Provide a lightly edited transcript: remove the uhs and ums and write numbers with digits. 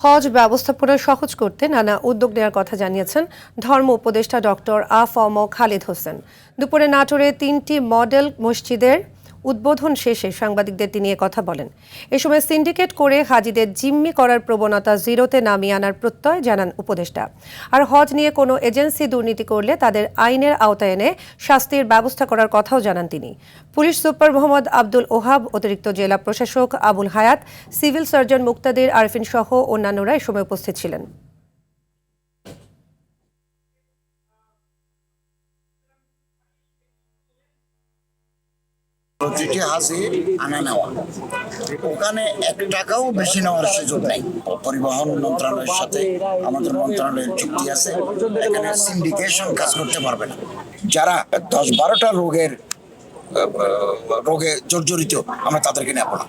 হজ ব্যবস্থাপনা সহজ করতে নানা উদ্যোগ নেওয়ার কথা জানিয়েছেন ধর্ম উপদেষ্টা ডক্টর আ.ফ.ম. খালিদ হোসেন। দুপুরে নাটোরে 3টি মডেল মসজিদের উদ্বোধন শেষে সাংবাদিকদের তিনি কথা বলেন। এ সময় সিন্ডিকেট করে হাজিদের জিম্মি করার প্রবণতা জিরোতে নামিয়ে আনার প্রত্যয় জানান উপদেষ্টা। আর হজ নিয়ে কোনো এজেন্সি দুর্নীতি করলে তাদের আইনের আওতায় এনে শাস্তির ব্যবস্থা করার কথাও জানান তিনি। পুলিশ সুপার মোহাম্মদ আব্দুল ওহাব, অতিরিক্ত জেলা প্রশাসক আবুল হায়াত, সিভিল সার্জন মুক্তাদির আরফিন সহ অন্যান্যরা এ সময় উপস্থিত ছিলেন। প্রতিটি হাজির আনা নেওয়া, ওখানে 1 টাকাও বেশি নেওয়ার সুযোগ নেই। পরিবহন মন্ত্রণালয়ের সাথে আমাদের মন্ত্রণালয়ের চুক্তি আছে, এখানে সিন্ডিকেশন কাজ করতে পারবে না। যারা 10-12টা রোগে জর্জরিত আমরা তাদেরকে নেব না।